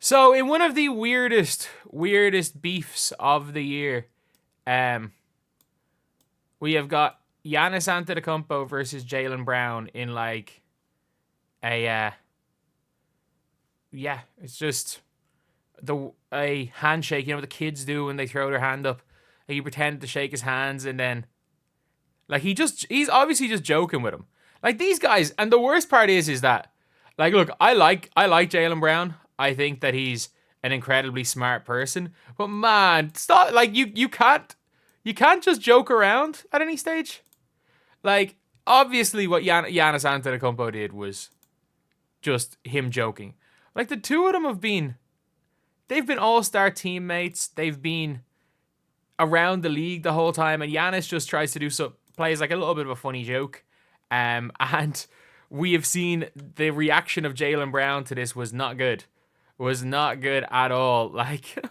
So in one of the weirdest beefs of the year, we have got Giannis Antetokounmpo versus Jaylen Brown in like a it's just a handshake. You know what the kids do when they throw their hand up? He pretended to shake his hands and then like he's obviously just joking with him. Like these guys, and the worst part is that like look, I like Jaylen Brown. I think that he's an incredibly smart person. But man, stop! Like you can't just joke around at any stage. Like obviously, what Giannis Antetokounmpo did was just him joking. Like the two of them they've been all-star teammates. They've been around the league the whole time, and Giannis just tries to plays like a little bit of a funny joke. And we have seen the reaction of Jaylen Brown to this was not good. Was not good at all. Like,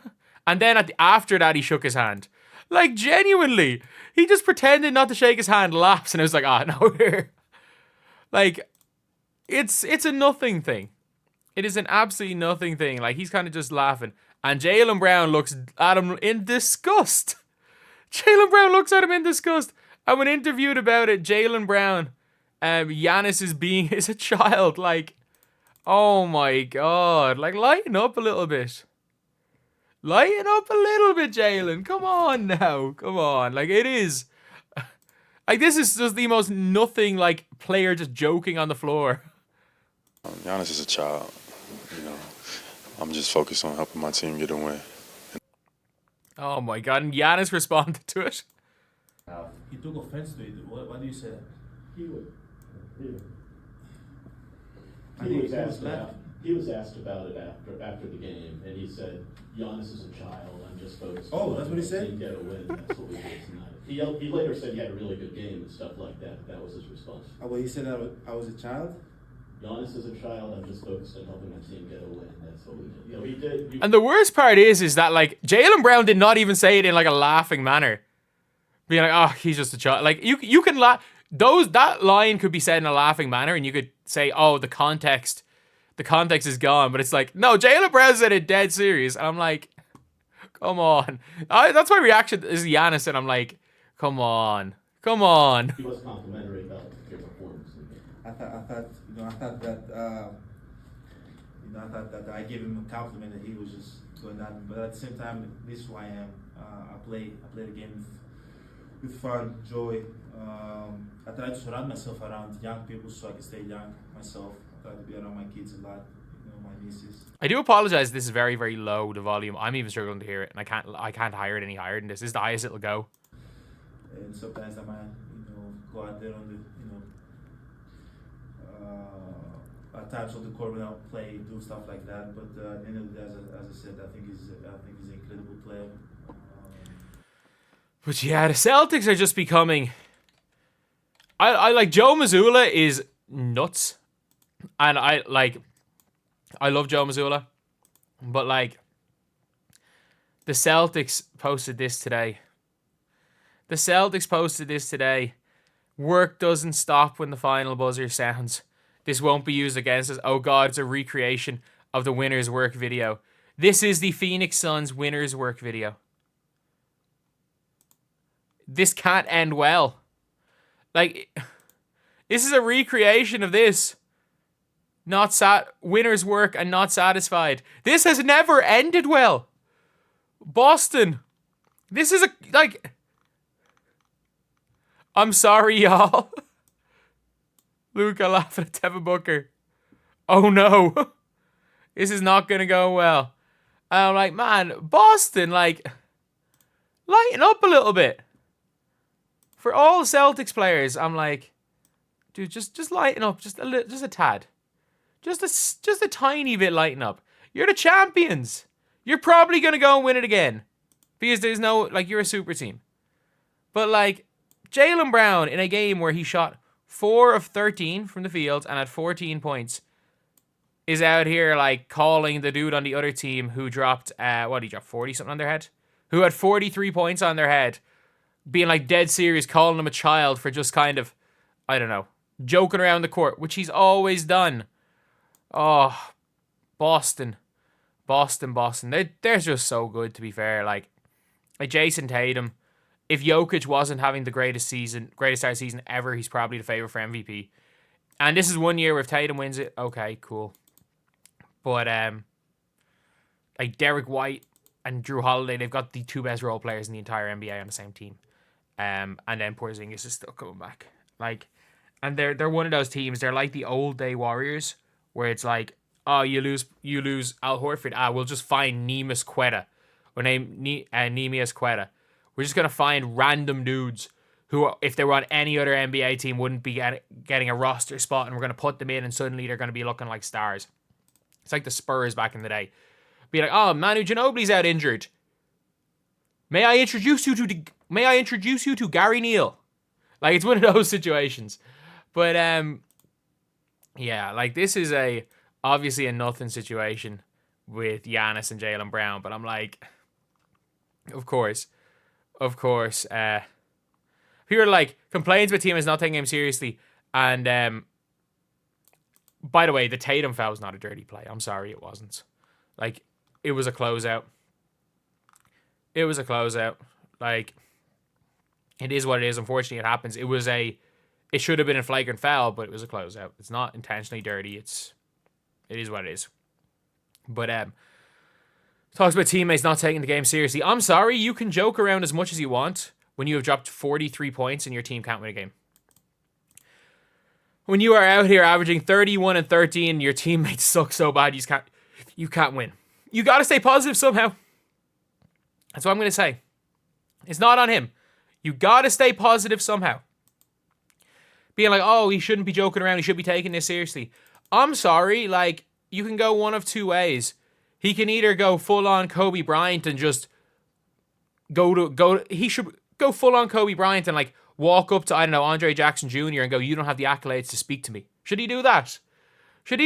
and then after that, he shook his hand. Like, genuinely, he just pretended not to shake his hand, laughs, and it was like, no. Like, it's a nothing thing. It is an absolutely nothing thing. Like, he's kind of just laughing. And Jaylen Brown looks at him in disgust. Jaylen Brown looks at him in disgust. And when interviewed about it, Jaylen Brown, Giannis is a child. Like, oh my God. Like, lighten up a little bit. Lighten up a little bit, Jaylen. Come on now. Come on. Like, it is. Like, this is just the most nothing, like, player just joking on the floor. Giannis is a child. You know, I'm just focused on helping my team get a win. Oh my God. And Giannis responded to it. He took offense to it. Why do you say that? He would. He was asked about it after the game, and he said, "Giannis is a child. I'm just focused." Oh, that's what he said. Get a win. That's what we did tonight. He later said he had a really good game and stuff like that. That was his response. Oh, well, he said I was a child. Giannis is a child. I'm just focused on helping my team get a win. That's what we did. You know, he did. And the worst part is that like Jaylen Brown did not even say it in like a laughing manner, being like, "Oh, he's just a child." Like you can laugh. That line could be said in a laughing manner, and you could say, "Oh, the context is gone." But it's like, no, Jaylen Brown said it dead serious, and I'm like, come on. That's my reaction is Giannis, and I'm like, come on. He was complimentary about your performance. I thought that I gave him a compliment that he was just going down. But at the same time, this is who I am. I play the game with fun, joy. I try to surround myself around young people so I can stay young myself. I try to be around my kids a lot, my nieces. I do apologize. This is very, very low, the volume. I'm even struggling to hear it, and I can't hire it any higher than this. This is the highest it'll go. And sometimes I might, go out there on the, at times on the court when I play, do stuff like that. But at the end of the day, as I said, I think he's an incredible player. But yeah, the Celtics are just becoming. I like Joe Mazzulla is nuts, and I love Joe Mazzulla, but like the Celtics posted this today. Work doesn't stop when the final buzzer sounds. This won't be used against us. Oh God, it's a recreation of the winner's work video. This is the Phoenix Suns winner's work video. This can't end well. Like, this is a recreation of this. Winner's work and not satisfied. This has never ended well. Boston. This is I'm sorry, y'all. Luka laughing at Devin Booker. Oh no. This is not going to go well. And I'm like, man, Boston, like, lighten up a little bit. For all Celtics players, I'm like, dude, just lighten up, just a tad, just a tiny bit lighten up. You're the champions. You're probably gonna go and win it again, because there's no you're a super team. But like Jaylen Brown in a game where he shot 4 of 13 from the field and had 14 points, is out here like calling the dude on the other team who dropped 40 something on their head, who had 43 points on their head, being like dead serious, calling him a child for just kind of, I don't know, joking around the court, which he's always done. Oh, Boston. Boston. They're just so good, to be fair. Like Jason Tatum, if Jokic wasn't having the greatest start season ever, he's probably the favorite for MVP. And this is 1 year where if Tatum wins it, okay, cool. But like Derek White and Drew Holiday, they've got the 2 best role players in the entire NBA on the same team. And then Porzingis is still coming back. Like, and they're one of those teams. They're like the old day Warriors, where it's like, oh, you lose Al Horford. We'll just find Neemias Quetta, or Neemias Quetta. We're just gonna find random dudes who, if they were on any other NBA team, wouldn't be getting a roster spot, and we're gonna put them in, and suddenly they're gonna be looking like stars. It's like the Spurs back in the day. Be like, oh, Manu Ginobili's out injured. May I introduce you to Gary Neal? Like, it's one of those situations. But yeah, like this is obviously a nothing situation with Giannis and Jaylen Brown. But I'm like, of course. People are like, complains about team is not taking him seriously. And by the way, the Tatum foul was not a dirty play. I'm sorry, it wasn't. Like, it was a closeout. Like, it is what it is. Unfortunately, it happens. It should have been a flagrant foul, but it was a closeout. It's not intentionally dirty. It is what it is. But talks about teammates not taking the game seriously. I'm sorry, you can joke around as much as you want when you have dropped 43 points and your team can't win a game. When you are out here averaging 31 and 13, your teammates suck so bad you can't win. You got to stay positive somehow. That's what I'm going to say. It's not on him. You got to stay positive somehow. Being like, oh, he shouldn't be joking around. He should be taking this seriously. I'm sorry. Like, you can go one of two ways. He can either go full on Kobe Bryant and just he should go full on Kobe Bryant and like walk up to, I don't know, Andre Jackson Jr. and go, you don't have the accolades to speak to me. Should he do that? Should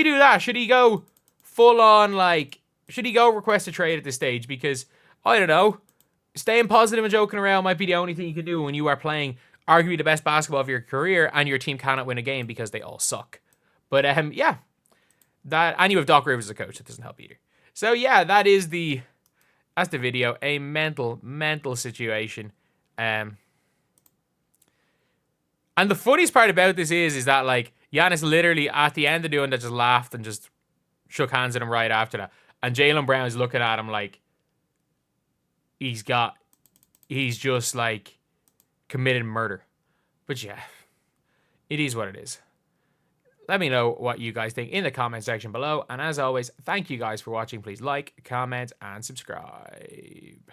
he go full on, like, should he go request a trade at this stage? Because, I don't know, staying positive and joking around might be the only thing you can do when you are playing arguably the best basketball of your career and your team cannot win a game because they all suck. But, yeah. And you have Doc Rivers as a coach. That doesn't help either. So, yeah, that's the video. A mental situation. And the funniest part about this is that, like, Giannis literally at the end of doing that just laughed and just shook hands with him right after that. And Jaylen Brown's looking at him like he's just like committed murder. But yeah, it is what it is. Let me know what you guys think in the comment section below. And as always, thank you guys for watching. Please like, comment, and subscribe.